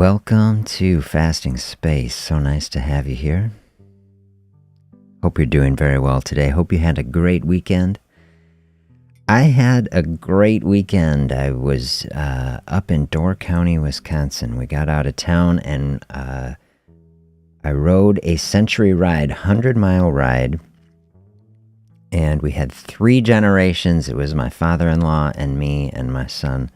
Welcome to Fasting Space. So nice to have you here. Hope you're doing very well today. Hope you had a great weekend. I had a great weekend. I was up in Door County, Wisconsin. We got out of town and I rode a century ride, 100-mile ride. And we had 3 generations. It was my father-in-law and me and my son.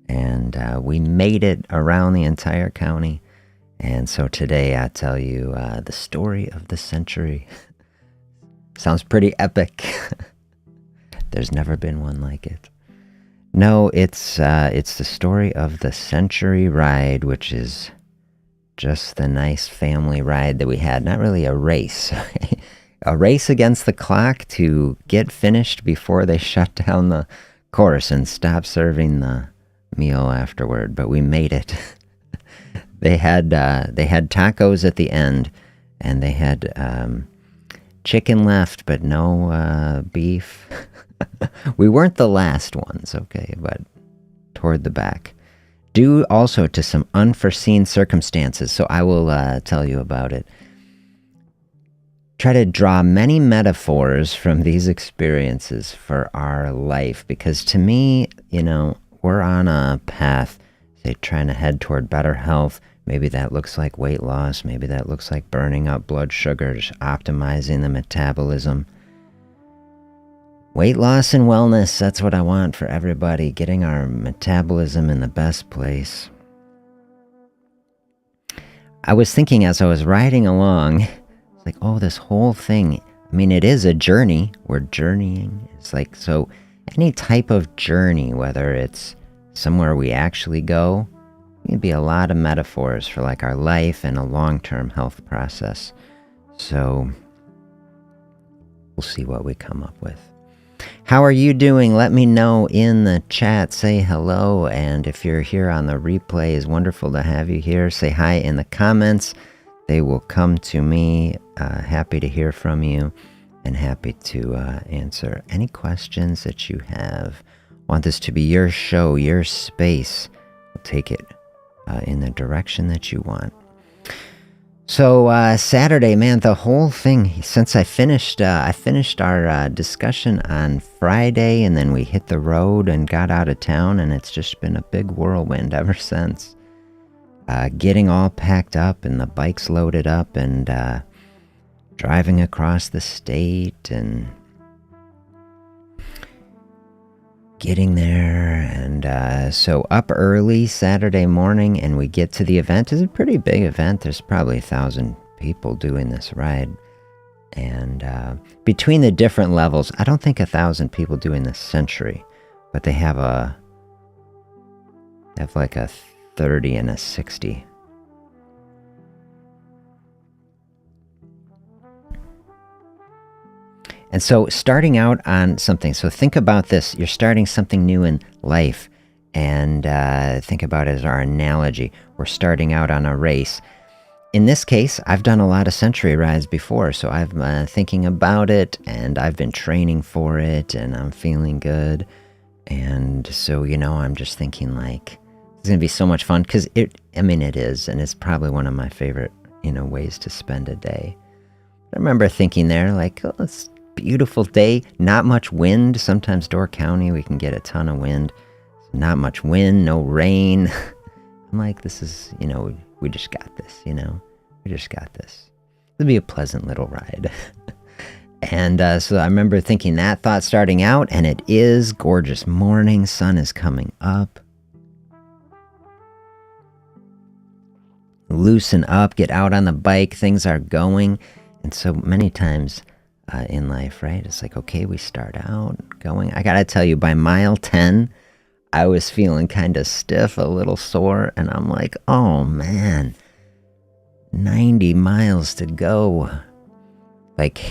And we made it around the entire county. And so today I tell you the story of the century. Sounds pretty epic. There's never been one like it. No, it's the story of the century ride, which is just the nice family ride that we had. Not really a race. A race against the clock to get finished before they shut down the course and stop serving the meal afterward, but we made it. They had tacos at the end, and they had chicken left, but no beef. We weren't the last ones, okay, but toward the back. Due also to some unforeseen circumstances, so I will tell you about it. Try to draw many metaphors from these experiences for our life, because to me, we're on a path, say, trying to head toward better health. Maybe that looks like weight loss. Maybe that looks like burning up blood sugar, just optimizing the metabolism. Weight loss and wellness, that's what I want for everybody, getting our metabolism in the best place. I was thinking as I was riding along, it's like, oh, this whole thing, I mean, it is a journey. We're journeying. It's like, so any type of journey, whether it's somewhere we actually go, it can be a lot of metaphors for like our life and a long-term health process. So we'll see what we come up with. How are you doing? Let me know in the chat. Say hello. And if you're here on the replay, it's wonderful to have you here. Say hi in the comments. They will come to me. Happy to hear from you. And happy to answer any questions that you have. Want this to be your show, your space. We'll take it in the direction that you want. So Saturday, man, the whole thing, since I finished our discussion on Friday, and then we hit the road and got out of town, and it's just been a big whirlwind ever since. Getting all packed up and the bikes loaded up and driving across the state and getting there. And so up early Saturday morning, and we get to the event. It's a pretty big event. There's probably 1,000 people doing this ride. And between the different levels, I don't think 1,000 people doing this century, but they have like a 30 and a 60. And so starting out on something, so think about this, you're starting something new in life, and think about it as our analogy. We're starting out on a race. In this case, I've done a lot of century rides before, so I've been thinking about it, and I've been training for it, and I'm feeling good. And so, I'm just thinking like, it's going to be so much fun, because it is, and it's probably one of my favorite, ways to spend a day. I remember thinking there, like, oh, it's beautiful day, not much wind. Sometimes Door County, we can get a ton of wind. Not much wind, no rain. I'm like, this is, we just got this, we just got this. It'll be a pleasant little ride. And so I remember thinking that thought starting out, and it is gorgeous morning, sun is coming up. Loosen up, get out on the bike, things are going. And so many times in life, right? It's like, okay, we start out going. I gotta tell you, by mile 10, I was feeling kind of stiff, a little sore, and I'm like, oh man, 90 miles to go. Like,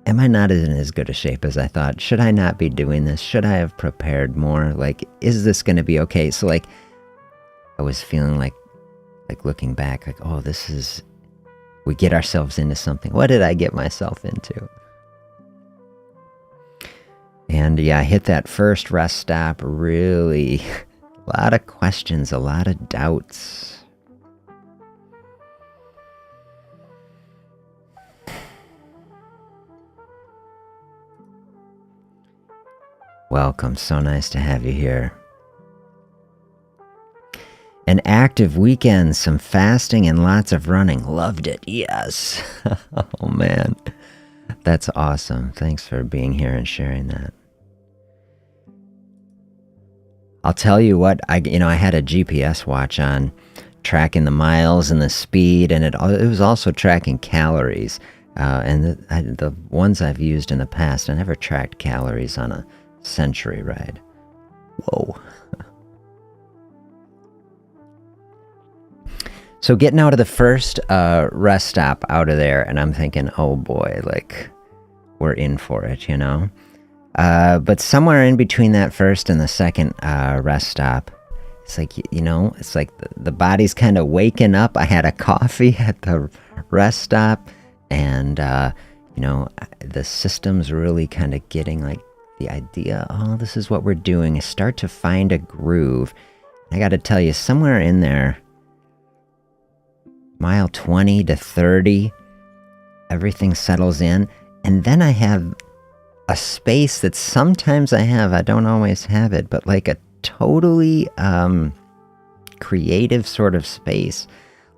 am I not in as good a shape as I thought? Should I not be doing this? Should I have prepared more? Like, is this gonna be okay? So like, I was feeling like looking back, like, oh, we get ourselves into something. What did I get myself into? And yeah, I hit that first rest stop really A lot of questions, a lot of doubts. Welcome, so nice to have you here. An active weekend, some fasting and lots of running. Loved it, yes. Oh man, that's awesome. Thanks for being here and sharing that. I'll tell you what, I had a GPS watch on, tracking the miles and the speed, and it was also tracking calories. And the ones I've used in the past, I never tracked calories on a century ride. Whoa. So getting out of the first rest stop out of there, and I'm thinking, oh boy, like, we're in for it, you know? But somewhere in between that first and the second rest stop, it's like, it's like the body's kind of waking up. I had a coffee at the rest stop, and, the system's really kind of getting like the idea, oh, this is what we're doing. I start to find a groove. I got to tell you, somewhere in there, mile 20 to 30, everything settles in, and then I have a space that sometimes I don't always have it, but like a totally creative sort of space.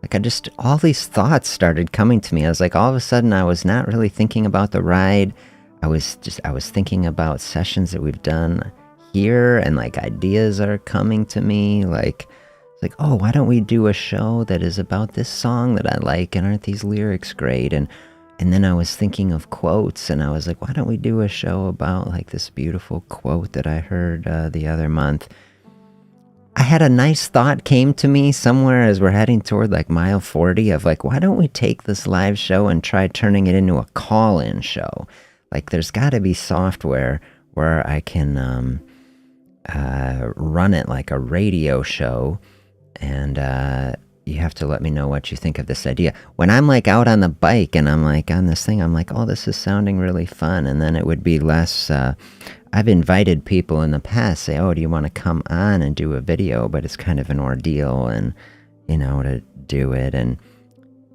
Like all these thoughts started coming to me. I was like, all of a sudden I was not really thinking about the ride. I was thinking about sessions that we've done here, and like ideas are coming to me. Like, oh, why don't we do a show that is about this song that I like, and aren't these lyrics great? And then I was thinking of quotes, and I was like, why don't we do a show about like this beautiful quote that I heard the other month? I had a nice thought came to me somewhere as we're heading toward like mile 40 of like, why don't we take this live show and try turning it into a call-in show? Like, there's got to be software where I can run it like a radio show, and you have to let me know what you think of this idea. When I'm like out on the bike and I'm like on this thing, I'm like, oh, this is sounding really fun. And then it would be less, I've invited people in the past, say, oh, do you want to come on and do a video? But it's kind of an ordeal, and, to do it. And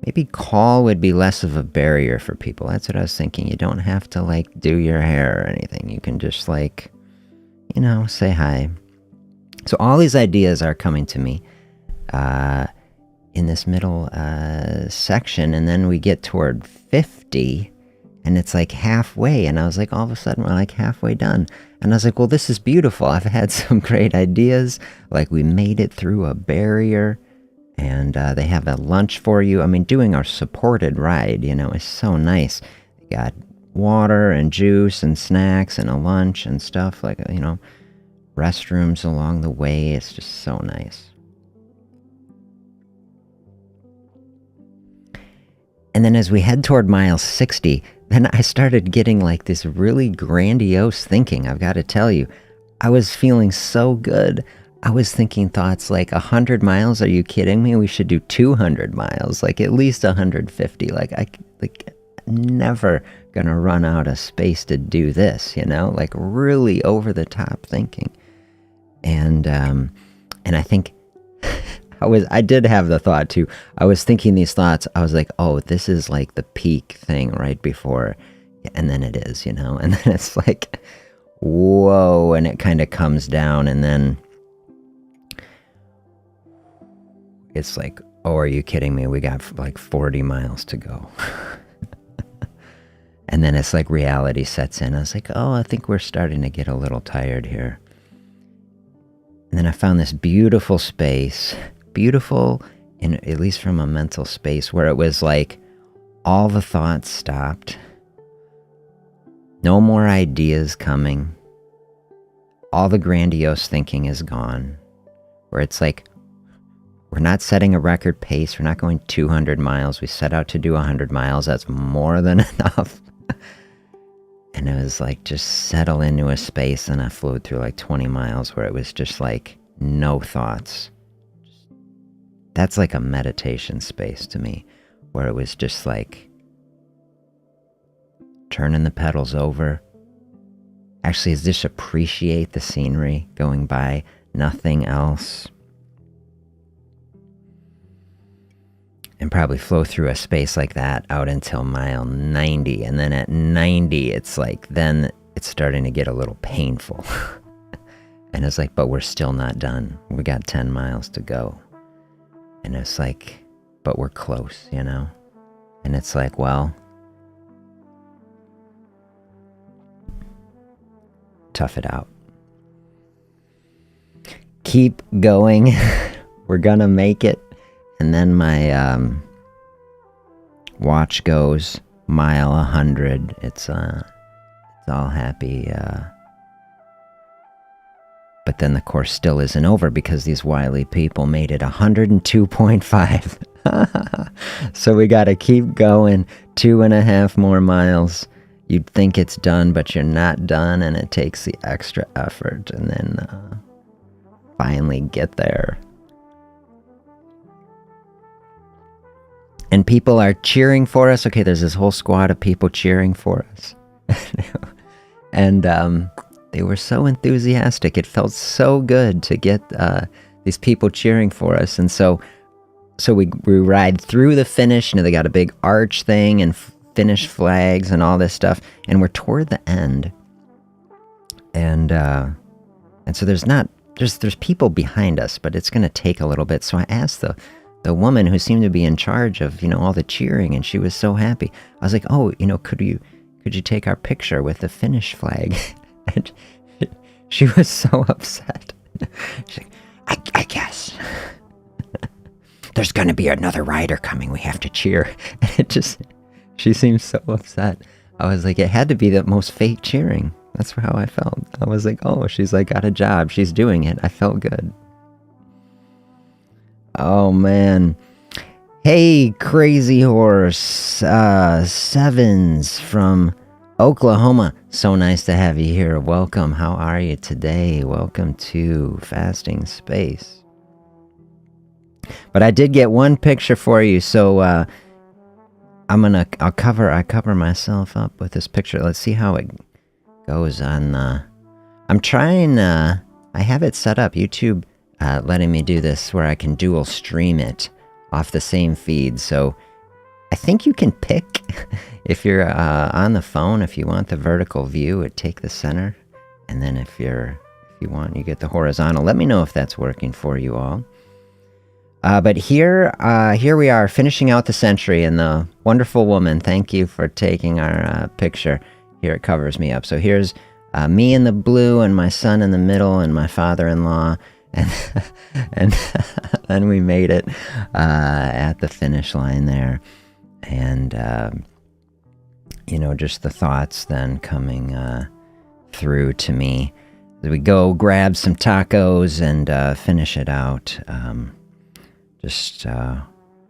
maybe call would be less of a barrier for people. That's what I was thinking. You don't have to like do your hair or anything. You can just like, say hi. So all these ideas are coming to me in this middle section, and then we get toward 50, and it's like halfway, and I was like, all of a sudden we're like halfway done, and I was like, well, this is beautiful. I've had some great ideas. Like, we made it through a barrier, and they have a lunch for you. I mean, doing our supported ride, is so nice. You got water and juice and snacks and a lunch and stuff, like, restrooms along the way. It's just so nice. And then as we head toward mile 60, then I started getting like this really grandiose thinking. I've got to tell you, I was feeling so good. I was thinking thoughts like 100 miles. Are you kidding me? We should do 200 miles, like at least 150. Like never gonna run out of space to do this, like really over the top thinking. And I think I did have the thought too. I was thinking these thoughts. I was like, oh, this is like the peak thing right before. And then it is, and then it's like, whoa. And it kind of comes down, and then it's like, oh, are you kidding me? We got like 40 miles to go. And then it's like reality sets in. I was like, oh, I think we're starting to get a little tired here. And then I found this beautiful space, beautiful, at least from a mental space, where it was like all the thoughts stopped. No more ideas coming. All the grandiose thinking is gone. Where it's like, we're not setting a record pace. We're not going 200 miles. We set out to do 100 miles. That's more than enough. And it was like, just settle into a space. And I flew through like 20 miles where it was just like no thoughts. That's like a meditation space to me, where it was just like turning the pedals over. Actually, just appreciate the scenery going by, nothing else. And probably flow through a space like that out until mile 90. And then at 90, it's like, then it's starting to get a little painful. And it's like, but we're still not done. We got 10 miles to go. And it's like, but we're close, you know? And it's like, well, tough it out. Keep going. We're gonna make it. And then my watch goes mile 100. It's all happy. But then the course still isn't over because these wily people made it 102.5. So we got to keep going 2.5 more miles. You'd think it's done, but you're not done, and it takes the extra effort, and then finally get there. And people are cheering for us. Okay, there's this whole squad of people cheering for us. And they were so enthusiastic. It felt so good to get these people cheering for us. And so we ride through the finish. You know, they got a big arch thing and finish flags and all this stuff. And we're toward the end. And so there's people behind us, but it's going to take a little bit. So I asked the woman who seemed to be in charge of, you know, all the cheering, and she was so happy. I was like, oh, you know, could you take our picture with the finish flag? And she was so upset. She's like, I guess. There's going to be another rider coming. We have to cheer. And she seemed so upset. I was like, it had to be the most fake cheering. That's how I felt. I was like, oh, she's like got a job. She's doing it. I felt good. Oh, man. Hey, Crazy Horse. Sevens from Oklahoma. So nice to have you here. Welcome. How are you today? Welcome to Fasting Space. But I did get one picture for you, so I'll cover myself up with this picture. Let's see how it goes on. I'm trying. I have it set up. YouTube letting me do this where I can dual stream it off the same feed. So I think you can pick if you're on the phone. If you want the vertical view, take the center, and then if you want, you get the horizontal. Let me know if that's working for you all. But here we are finishing out the century, and the wonderful woman. Thank you for taking our picture. Here it covers me up. So here's me in the blue, and my son in the middle, and my father-in-law, and then we made it at the finish line there, and you know, just the thoughts then coming through to me. We go grab some tacos and finish it out. Just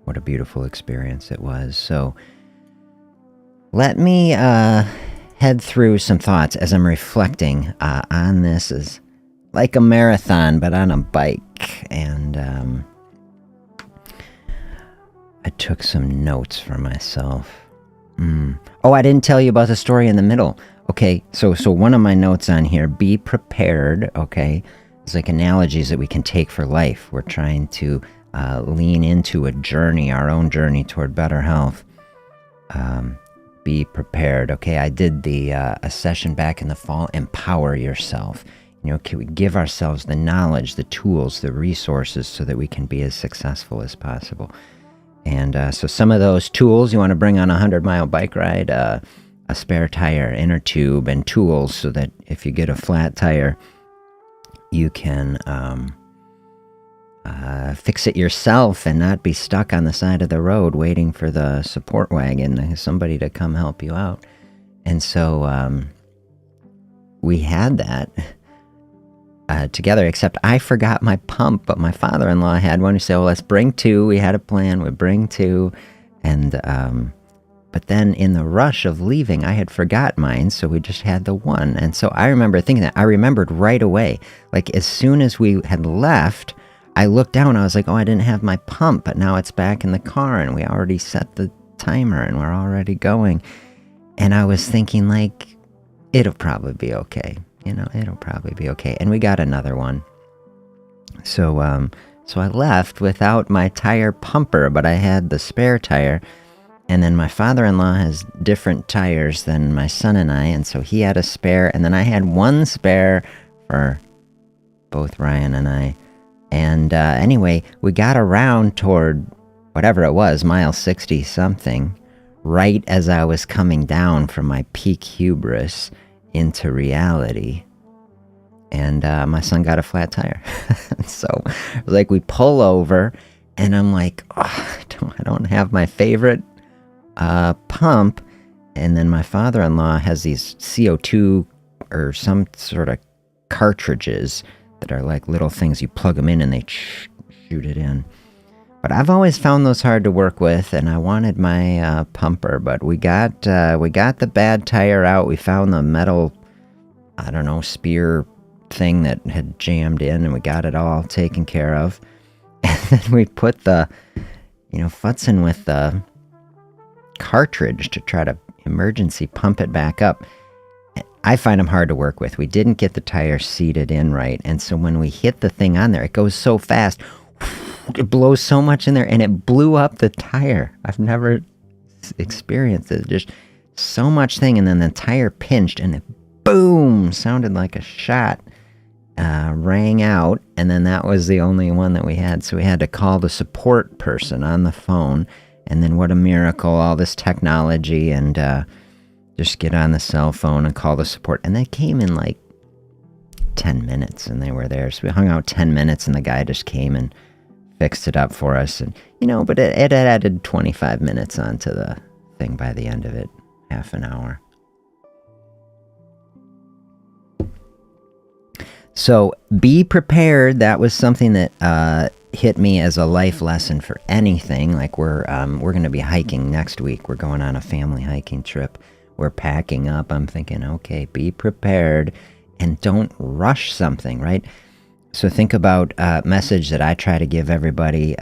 what a beautiful experience it was. So let me head through some thoughts as I'm reflecting on this as like a marathon, but on a bike. And I took some notes for myself. Oh, I didn't tell you about the story in the middle. Okay, so one of my notes on here, be prepared, okay? It's like analogies that we can take for life. We're trying to lean into a journey, our own journey toward better health. Be prepared, okay? I did a session back in the fall, empower yourself. You know, can we give ourselves the knowledge, the tools, the resources so that we can be as successful as possible? And so some of those tools, you want to bring on a 100-mile bike ride, a spare tire, inner tube, and tools so that if you get a flat tire, you can fix it yourself and not be stuck on the side of the road waiting for the support wagon, somebody to come help you out. And so we had that together, except I forgot my pump, but my father-in-law had one. He said, well, let's bring two. We had a plan. We'd bring two. And but then in the rush of leaving, I had forgot mine, so we just had the one. And so I remember thinking that. I remembered right away. Like, as soon as we had left, I looked down. I was like, oh, I didn't have my pump, but now it's back in the car, and we already set the timer, and we're already going. And I was thinking, like, it'll probably be okay. You know, it'll probably be okay. And we got another one. So I left without my tire pumper, but I had the spare tire. And then my father-in-law has different tires than my son and I, and so he had a spare, and then I had one spare for both Ryan and I. And anyway, we got around toward whatever it was, mile 60 something, right as I was coming down from my peak hubris into reality. And my son got a flat tire. So it was like we pull over, and I'm like, oh, I don't have my favorite pump. And then my father-in-law has these CO2 or some sort of cartridges that are like little things. You plug them in and they shoot it in. But I've always found those hard to work with, and I wanted my pumper. But we got the bad tire out. We found the metal, I don't know, spear thing that had jammed in, and we got it all taken care of. And then we put the, futzing with the cartridge to try to emergency pump it back up. I find them hard to work with. We didn't get the tire seated in right, and so when we hit the thing on there, it goes so fast. It blows so much in there, and it blew up the tire. I've never experienced it. Just so much thing, and then the tire pinched, and it boom, sounded like a shot, rang out, and then that was the only one that we had. So we had to call the support person on the phone, and then what a miracle, all this technology, and just get on the cell phone and call the support. And they came in like 10 minutes, and they were there. So we hung out 10 minutes, and the guy just came and fixed it up for us. And, but it added 25 minutes onto the thing by the end of it, half an hour. So be prepared. That was something that hit me as a life lesson for anything. Like we're going to be hiking next week. We're going on a family hiking trip. We're packing up. I'm thinking, okay, be prepared and don't rush something, right? So think about a message that I try to give everybody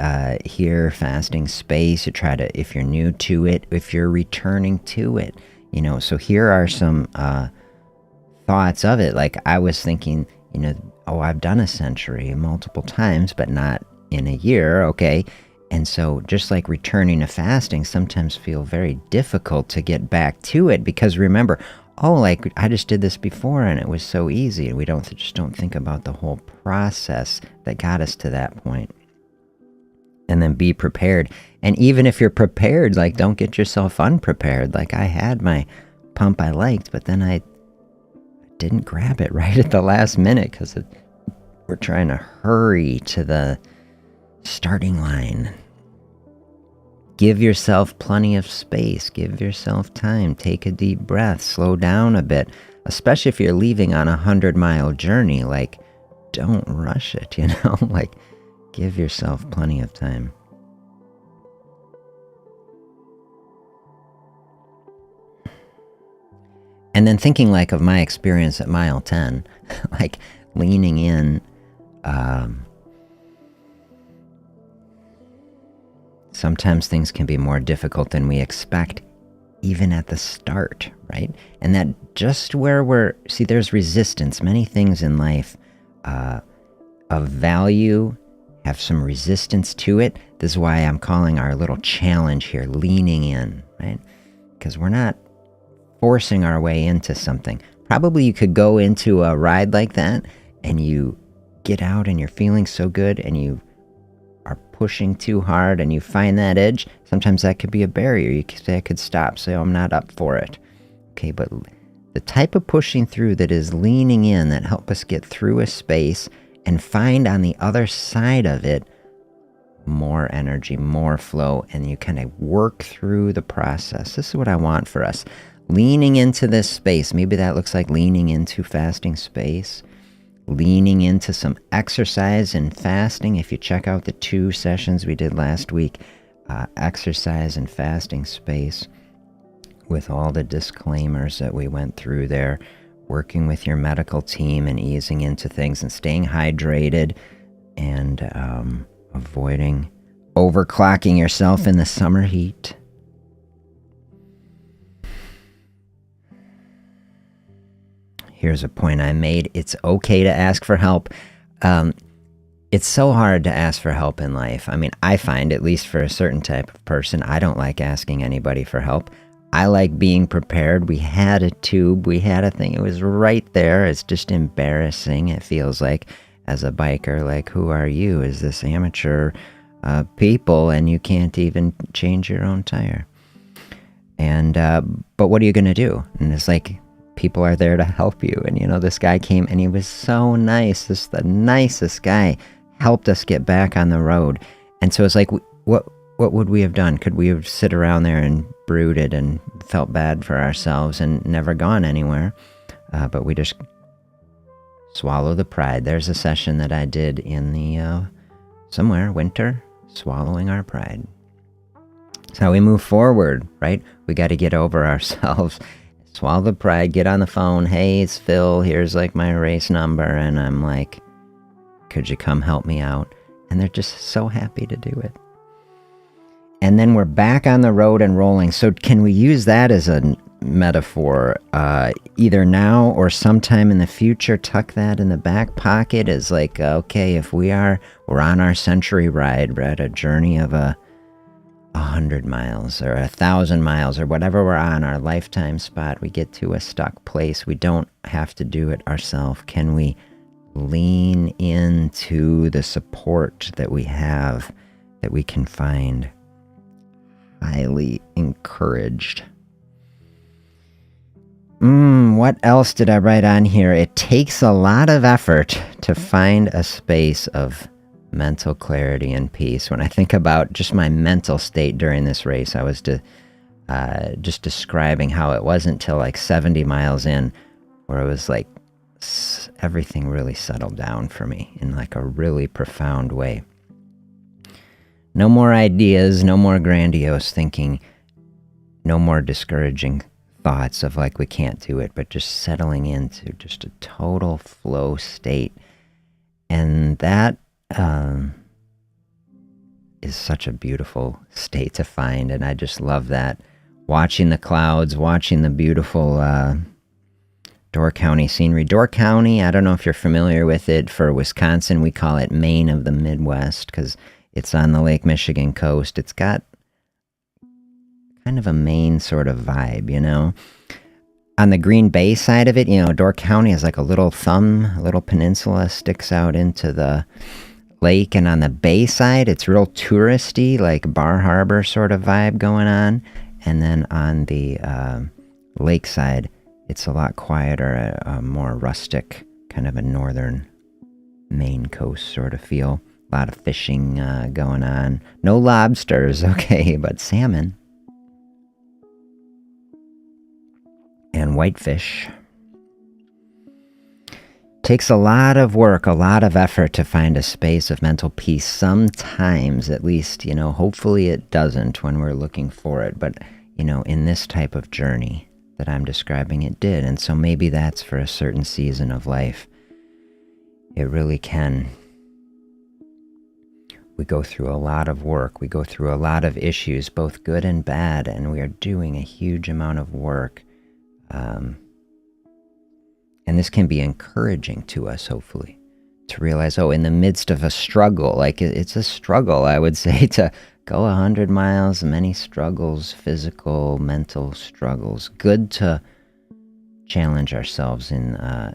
here, fasting space. You try to, if you're new to it, if you're returning to it, so here are some thoughts of it. Like I was thinking, I've done a century multiple times, but not in a year, okay? And so just like returning to fasting sometimes feel very difficult to get back to it, because remember, like I just did this before and it was so easy. And we don't think about the whole process that got us to that point. And then be prepared. And even if you're prepared, like don't get yourself unprepared. Like I had my pump I liked, but then I didn't grab it right at the last minute because we're trying to hurry to the starting line. Give yourself plenty of space. Give yourself time. Take a deep breath. Slow down a bit. Especially if you're leaving on a 100-mile journey. Like, don't rush it, Like, give yourself plenty of time. And then thinking like of my experience at mile 10. Like, leaning in. Sometimes things can be more difficult than we expect, even at the start, right? And that just where there's resistance. Many things in life of value have some resistance to it. This is why I'm calling our little challenge here, leaning in, right? Because we're not forcing our way into something. Probably you could go into a ride like that and you get out and you're feeling so good and you are pushing too hard and you find that edge. Sometimes that could be a barrier. You could say, I could stop, say, I'm not up for it. Okay, but the type of pushing through that is leaning in, that help us get through a space and find on the other side of it more energy, more flow, and you kind of work through the process. This is what I want for us. Leaning into this space. Maybe that looks like leaning into fasting space. Leaning into some exercise and fasting. If you check out the 2 sessions we did last week, exercise and fasting space, with all the disclaimers that we went through there, working with your medical team and easing into things and staying hydrated and avoiding overclocking yourself in the summer heat. Here's a point I made. It's okay to ask for help. It's so hard to ask for help in life. I mean, I find, at least for a certain type of person, I don't like asking anybody for help. I like being prepared. We had a tube, we had a thing, it was right there. It's just embarrassing. It feels like, as a biker, like, who are you? Is this amateur people, and you can't even change your own tire? And, but what are you going to do? And it's like, people are there to help you. And, this guy came, and he was so nice. The nicest guy, helped us get back on the road. And so it's like, what would we have done? Could we have sit around there and brooded and felt bad for ourselves and never gone anywhere? But we just swallow the pride. There's a session that I did in the somewhere winter, swallowing our pride. That's how we move forward, right? We got to get over ourselves, swallow the pride, get on the phone. Hey, it's Phil. Here's like my race number. And I'm like, could you come help me out? And they're just so happy to do it. And then we're back on the road and rolling. So can we use that as a metaphor? Either now or sometime in the future, tuck that in the back pocket as like, okay, if we're on our century ride, we're at a journey of 100 miles or 1,000 miles or whatever we're on, our lifetime spot, we get to a stuck place. We don't have to do it ourselves. Can we lean into the support that we have, that we can find? Highly encouraged. What else did I write on here? It takes a lot of effort to find a space of mental clarity and peace. When I think about just my mental state during this race, I was just describing how it wasn't till like 70 miles in where it was like everything really settled down for me in like a really profound way. No more ideas, no more grandiose thinking, no more discouraging thoughts of like we can't do it, but just settling into just a total flow state. And that is such a beautiful state to find, and I just love that. Watching the clouds, watching the beautiful Door County scenery. Door County, I don't know if you're familiar with it. For Wisconsin, we call it Maine of the Midwest because it's on the Lake Michigan coast. It's got kind of a Maine sort of vibe, On the Green Bay side of it, Door County is like a little peninsula sticks out into the lake. And on the bay side, it's real touristy, like Bar Harbor sort of vibe going on. And then on the lake side, it's a lot quieter, a more rustic, kind of a northern Maine coast sort of feel. A lot of fishing going on. No lobsters, okay, but salmon. And whitefish. Takes a lot of work, a lot of effort to find a space of mental peace. Sometimes, at least, hopefully it doesn't when we're looking for it. But, in this type of journey that I'm describing, it did. And so maybe that's for a certain season of life. It really can. We go through a lot of work. We go through a lot of issues, both good and bad, and we are doing a huge amount of work. And this can be encouraging to us, hopefully, to realize, in the midst of a struggle, like it's a struggle, I would say, to go 100 miles, many struggles, physical, mental struggles. Good to challenge ourselves in a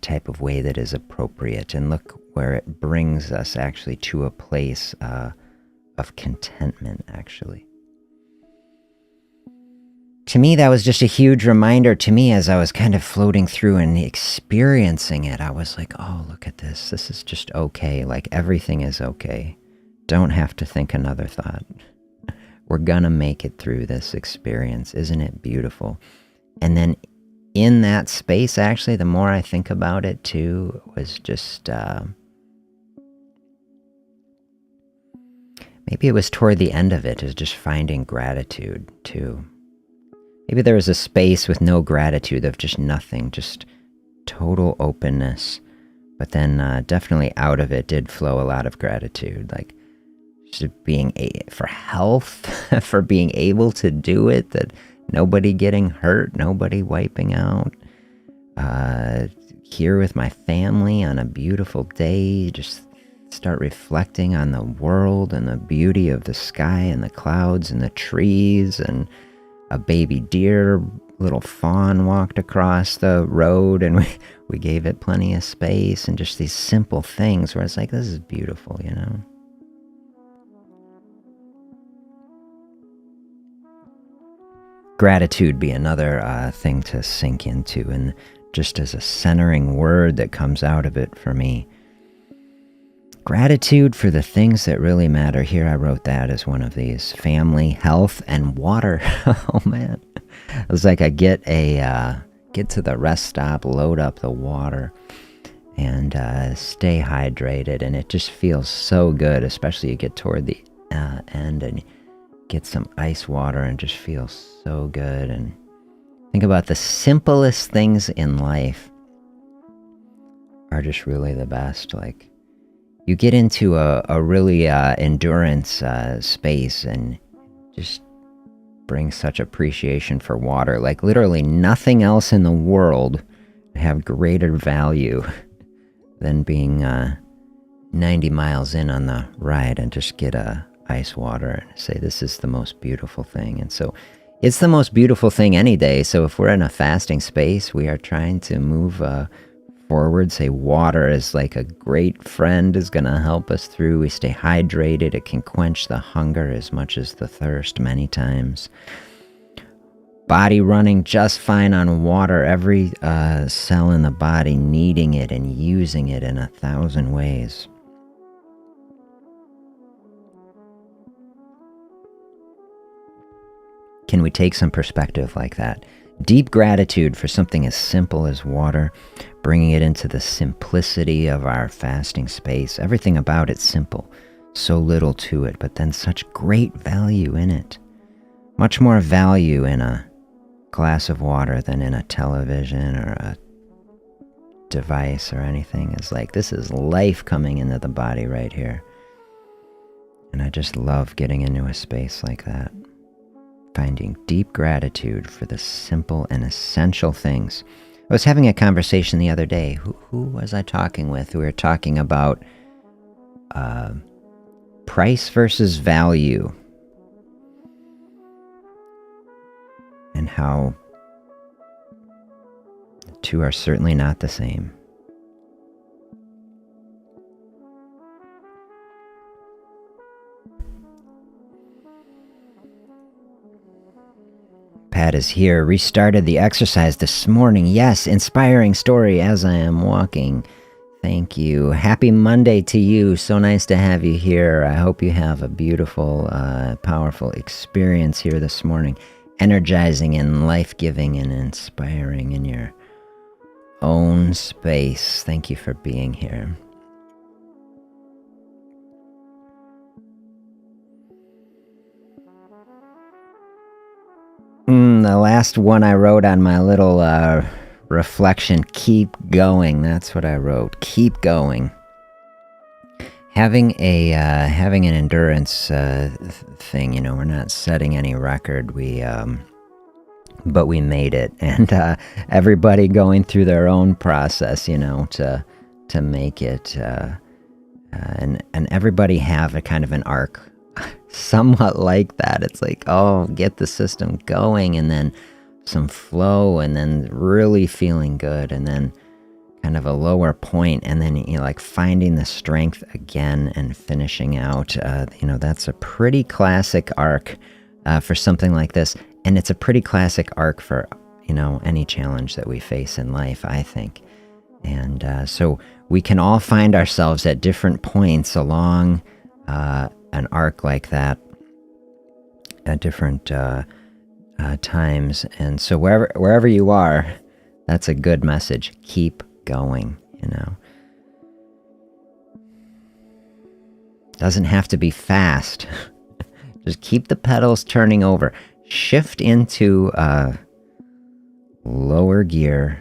type of way that is appropriate, and look where it brings us actually to a place of contentment, actually. To me, that was just a huge reminder to me as I was kind of floating through and experiencing it. I was like, oh, look at this. This is just okay. Like everything is okay. Don't have to think another thought. We're gonna make it through this experience. Isn't it beautiful? And then in that space, actually, the more I think about it too, was just, maybe it was toward the end of it, is just finding gratitude too. Maybe there was a space with no gratitude, of just nothing, just total openness. But then definitely out of it did flow a lot of gratitude, like just for health, for being able to do it, that nobody getting hurt, nobody wiping out. Here with my family on a beautiful day, just start reflecting on the world and the beauty of the sky and the clouds and the trees, and a baby deer, little fawn walked across the road, and we gave it plenty of space, and just these simple things where it's like, this is beautiful, you know? Gratitude be another thing to sink into, and just as a centering word that comes out of it for me. Gratitude for the things that really matter. Here I wrote that as one of these: family, health, and water. Oh man. It was like I get to the rest stop, load up the water, and stay hydrated, and it just feels so good, especially you get toward the end and get some ice water and just feels so good. And think about the simplest things in life are just really the best. Like, you get into a really endurance space and just brings such appreciation for water. Like, literally nothing else in the world have greater value than being 90 miles in on the ride and just get a ice water and say, this is the most beautiful thing. And so it's the most beautiful thing any day. So if we're in a fasting space, we are trying to move forward. Say water is like a great friend, is going to help us through. We stay hydrated. It can quench the hunger as much as the thirst many times. Body running just fine on water. Every cell in the body needing it and using it in 1,000 ways. Can we take some perspective like that? Deep gratitude for something as simple as water, bringing it into the simplicity of our fasting space. Everything about it simple, so little to it, but then such great value in it. Much more value in a glass of water than in a television or a device or anything. It's like, this is life coming into the body right here. And I just love getting into a space like that. Finding deep gratitude for the simple and essential things. I was having a conversation the other day. Who was I talking with? We were talking about price versus value, and how the two are certainly not the same. Pat is here. Restarted the exercise this morning. Yes, inspiring story as I am walking. Thank you. Happy Monday to you. So nice to have you here. I hope you have a beautiful, powerful experience here this morning. Energizing and life-giving and inspiring in your own space. Thank you for being here. The last one I wrote on my little reflection, keep going. That's what I wrote. Keep going. Having an endurance thing, you know, we're not setting any record. But we made it, and everybody going through their own process, you know, to make it, and everybody have a kind of an arc. Somewhat like that. It's like, oh, get the system going, and then some flow, and then really feeling good, and then kind of a lower point, and then, you know, like finding the strength again and finishing out. You know, that's a pretty classic arc for something like this, and it's a pretty classic arc for, you know, any challenge that we face in life, I think. And so we can all find ourselves at different points along an arc like that at different times. And so wherever you are, that's a good message. Keep going, you know. Doesn't have to be fast. Just keep the pedals turning over. Shift into lower gear.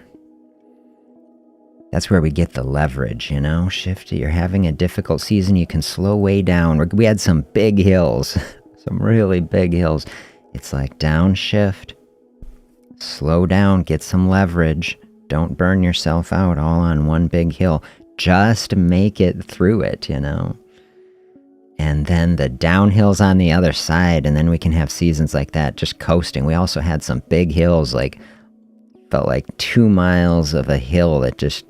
That's where we get the leverage, you know? Shift, you're having a difficult season, you can slow way down. We had some big hills, some really big hills. It's like downshift, slow down, get some leverage. Don't burn yourself out all on one big hill. just make it through it, you know? And then the downhills on the other side, and then we can have seasons like that, just coasting. We also had some big hills, like, felt like 2 miles of a hill that just,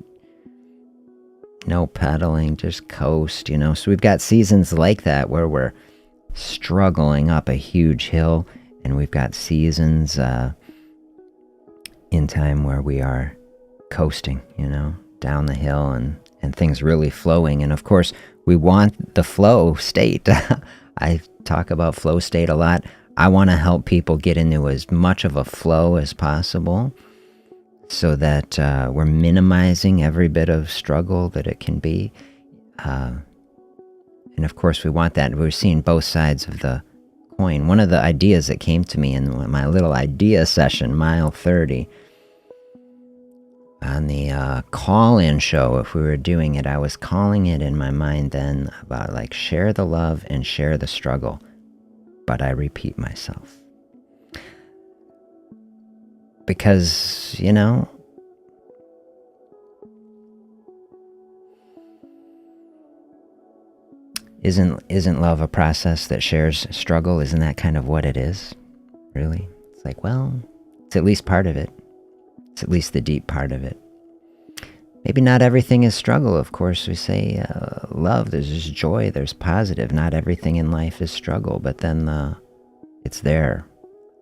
no pedaling, just coast, you know? So we've got seasons like that where we're struggling up a huge hill, and we've got seasons in time where we are coasting, you know, down the hill and things really flowing. And of course, we want the flow state. I talk about flow state a lot. I want to help people get into as much of a flow as possible so that we're minimizing every bit of struggle that it can be. And of course, we want that. We're seeing both sides of the coin. One of the ideas that came to me in my little idea session, mile 30, on the call-in show, if we were doing it, I was calling it in my mind then about like share the love and share the struggle. But I repeat myself. Because, you know, isn't love a process that shares struggle? Isn't that kind of what it is? Really? It's like, well, it's at least part of it. It's at least the deep part of it. Maybe not everything is struggle. Of course, we say love, there's just joy, there's positive. Not everything in life is struggle, but then it's there.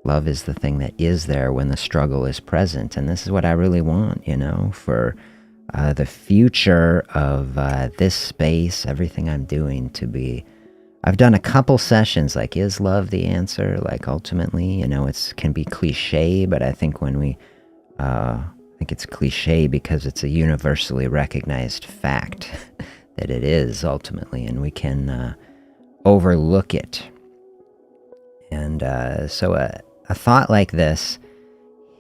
Love is the thing that is there when the struggle is present. And this is what I really want, you know, for the future of this space, everything I'm doing to be. I've done a couple sessions like, is love the answer? Like ultimately, you know, it can be cliche, but I think when we I think it's cliche because it's a universally recognized fact that it is ultimately, and we can overlook it. And so a thought like this,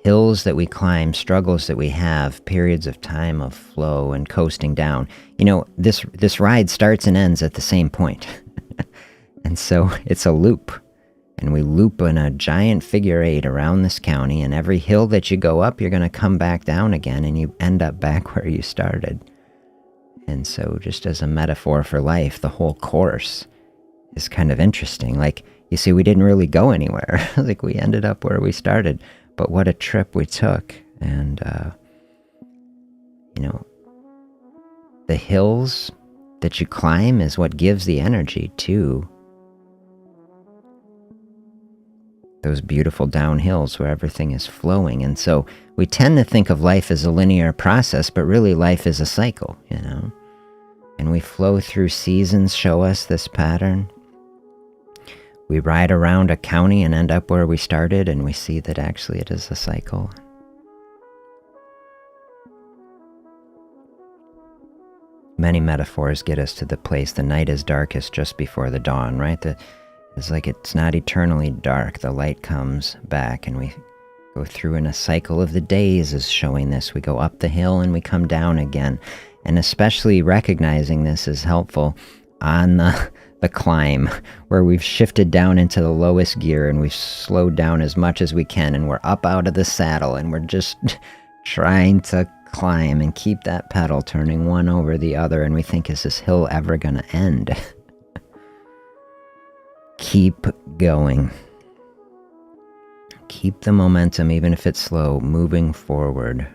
hills that we climb, struggles that we have, periods of time of flow and coasting down. You know, this ride starts and ends at the same point. And so it's a loop. And we loop in a giant figure 8 around this county, and every hill that you go up, you're going to come back down again, and you end up back where you started. And so just as a metaphor for life, the whole course is kind of interesting. Like, you see, we didn't really go anywhere. Like, we ended up where we started, but what a trip we took. And, you know, the hills that you climb is what gives the energy to those beautiful downhills where everything is flowing. And so we tend to think of life as a linear process, but really life is a cycle, you know? And we flow through seasons, show us this pattern. We ride around a county and end up where we started, and we see that actually it is a cycle. Many metaphors get us to the place the night is darkest just before the dawn, right? It's like it's not eternally dark. The light comes back, and we go through in a cycle of the days is showing this. We go up the hill and we come down again. And especially recognizing this is helpful on the climb, where we've shifted down into the lowest gear and we've slowed down as much as we can, and we're up out of the saddle and we're just trying to climb and keep that pedal turning one over the other, and we think, is this hill ever going to end? Keep going. Keep the momentum, even if it's slow, moving forward.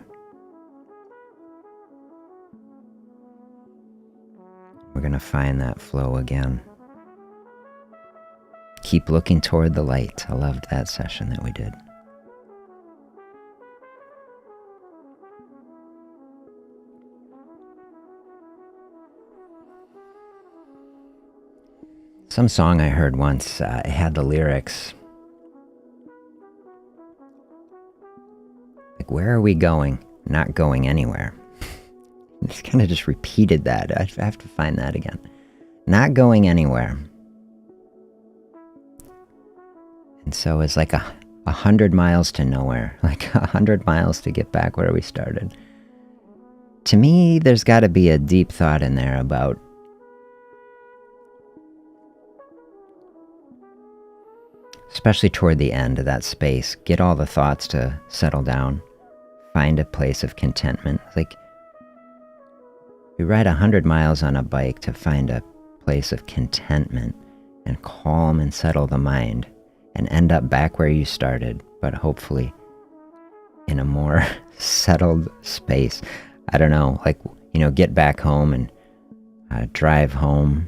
We're going to find that flow again. Keep looking toward the light. I loved that session that we did. Some song I heard once, it had the lyrics, like, where are we going? Not going anywhere. It's kind of just repeated that. I have to find that again. Not going anywhere. And so it's like 100 miles to nowhere, like 100 miles to get back where we started. To me, there's got to be a deep thought in there about especially toward the end of that space, get all the thoughts to settle down, find a place of contentment. Like, We ride 100 miles on a bike to find a place of contentment and calm and settle the mind and end up back where you started, but hopefully in a more settled space. I don't know, like, get back home and drive home,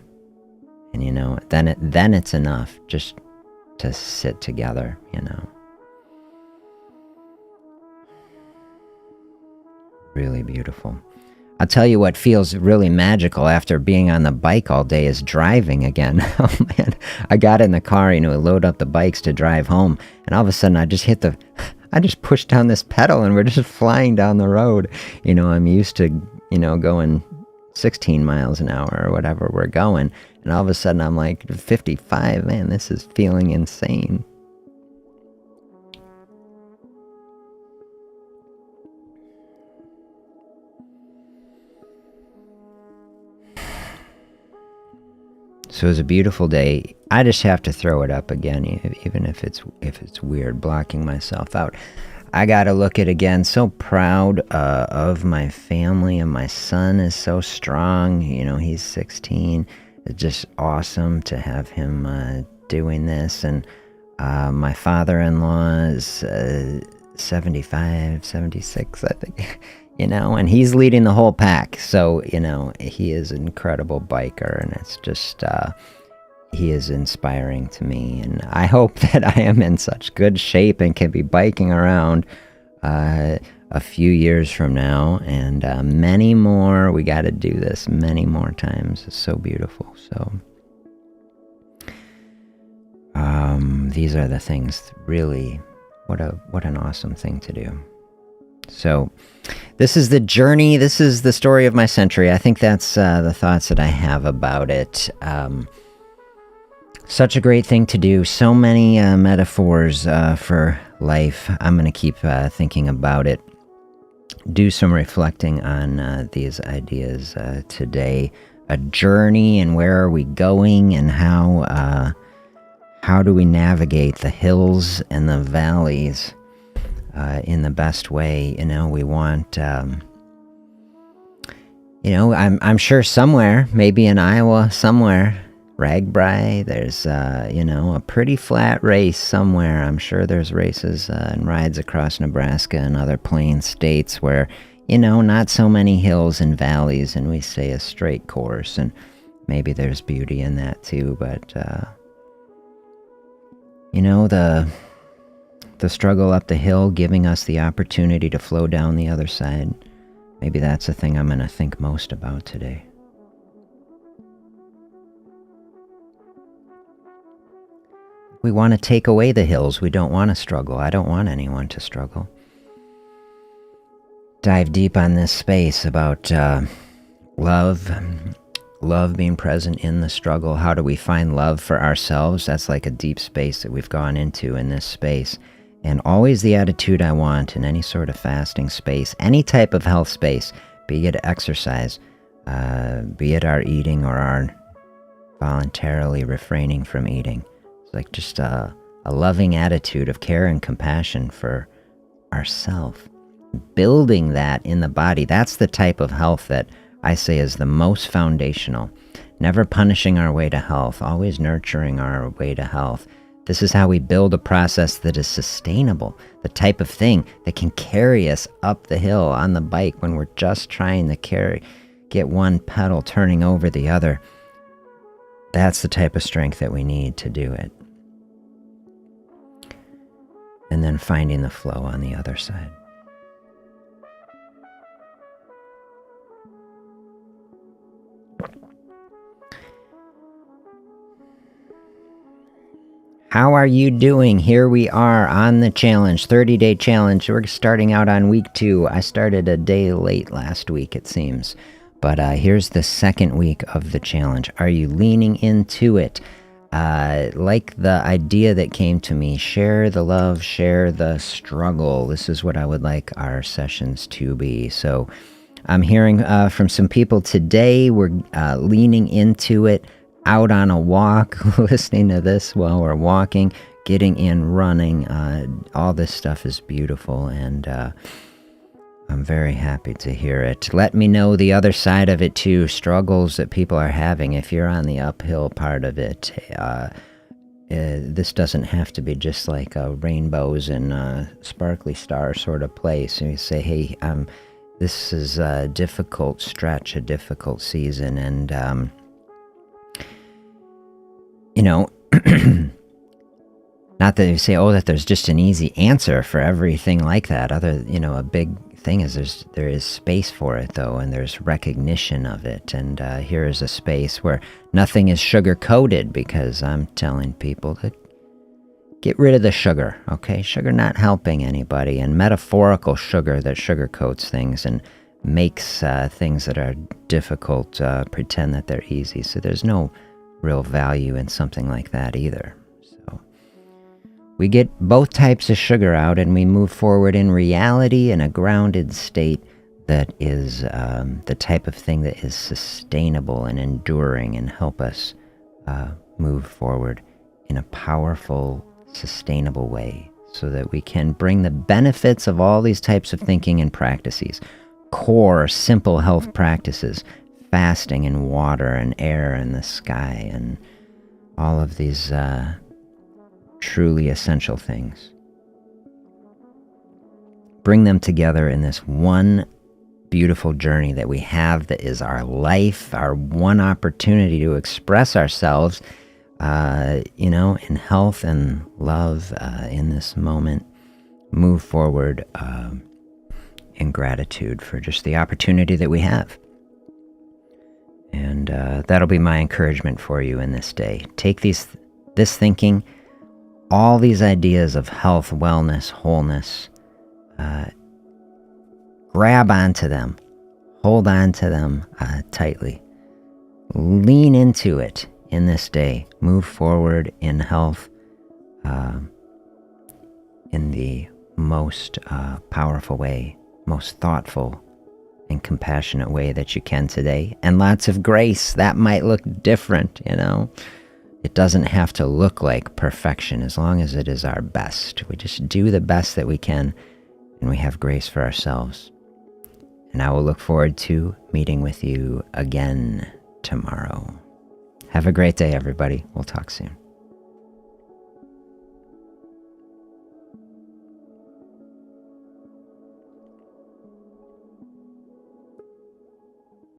and then it's enough just to sit together. Really beautiful. I'll tell you what feels really magical after being on the bike all day is driving again. Oh man, I got in the car, load up the bikes to drive home, and all of a sudden I just pushed down this pedal and we're just flying down the road. I'm used to, going 16 miles an hour or whatever we're going, and all of a sudden I'm like 55. Man, this is feeling insane. So it was a beautiful day. I just have to throw it up again, even if it's weird, blocking myself out. I gotta look it again. So proud of my family, and my son is so strong. He's 16. It's just awesome to have him doing this. And my father-in-law is 75, 76, I think. And he's leading the whole pack. So, he is an incredible biker, and it's just, he is inspiring to me. And I hope that I am in such good shape and can be biking around a few years from now, and many more. We got to do this many more times. It's so beautiful. So, these are the things, really, what an awesome thing to do. So this is the journey. This is the story of my century. I think that's the thoughts that I have about it. Such a great thing to do. So many metaphors for life. I'm going to keep thinking about it. Do some reflecting on these ideas today. A journey, and where are we going, and how do we navigate the hills and the valleys in the best way. We want, I'm sure somewhere, maybe in Iowa, somewhere, Ragbri, there's, a pretty flat race somewhere. I'm sure there's races and rides across Nebraska and other plain states where, not so many hills and valleys, and we say a straight course, and maybe there's beauty in that too, but, the struggle up the hill giving us the opportunity to flow down the other side. Maybe that's the thing I'm going to think most about today. We want to take away the hills. We don't want to struggle. I don't want anyone to struggle. Dive deep on this space about love being present in the struggle. How do we find love for ourselves? That's like a deep space that we've gone into in this space. And always the attitude I want in any sort of fasting space, any type of health space, be it exercise, be it our eating or our voluntarily refraining from eating. It's like just a loving attitude of care and compassion for ourself. Building that in the body, that's the type of health that I say is the most foundational. Never punishing our way to health, always nurturing our way to health. This is how we build a process that is sustainable, the type of thing that can carry us up the hill on the bike when we're just trying to get one pedal turning over the other. That's the type of strength that we need to do it. And then finding the flow on the other side. How are you doing? Here we are on the challenge, 30-day challenge. We're starting out on week 2. I started a day late last week, it seems. But here's the second week of the challenge. Are you leaning into it? Like the idea that came to me, share the love, share the struggle. This is what I would like our sessions to be. So I'm hearing from some people today. We're leaning into it. Out on a walk, listening to this while we're walking, getting in running. All this stuff is beautiful, and I'm very happy to hear it. Let me know the other side of it too, struggles that people are having. If you're on the uphill part of it, this doesn't have to be just like a rainbows and sparkly star sort of place. And you say, hey, this is a difficult stretch, a difficult season, and, not that you say, that there's just an easy answer for everything like that. A big thing is there is space for it though, and there's recognition of it. And here is a space where nothing is sugar coated, because I'm telling people to get rid of the sugar. Okay, sugar not helping anybody, and metaphorical sugar that sugarcoats things and makes things that are difficult pretend that they're easy. So there's no real value in something like that either. We get both types of sugar out, and we move forward in reality in a grounded state that is the type of thing that is sustainable and enduring and help us move forward in a powerful, sustainable way, so that we can bring the benefits of all these types of thinking and practices, core, simple health practices, fasting and water and air and the sky and all of these truly essential things. Bring them together in this one beautiful journey that we have, that is our life, our one opportunity to express ourselves, in health and love in this moment. Move forward in gratitude for just the opportunity that we have. And that'll be my encouragement for you in this day. Take this thinking, all these ideas of health, wellness, wholeness, grab onto them, hold on to them tightly, lean into it in this day, move forward in health in the most powerful way, most thoughtful and compassionate way that you can today, and lots of grace. That might look different, It doesn't have to look like perfection, as long as it is our best. We just do the best that we can, and we have grace for ourselves. And I will look forward to meeting with you again tomorrow. Have a great day, everybody. We'll talk soon.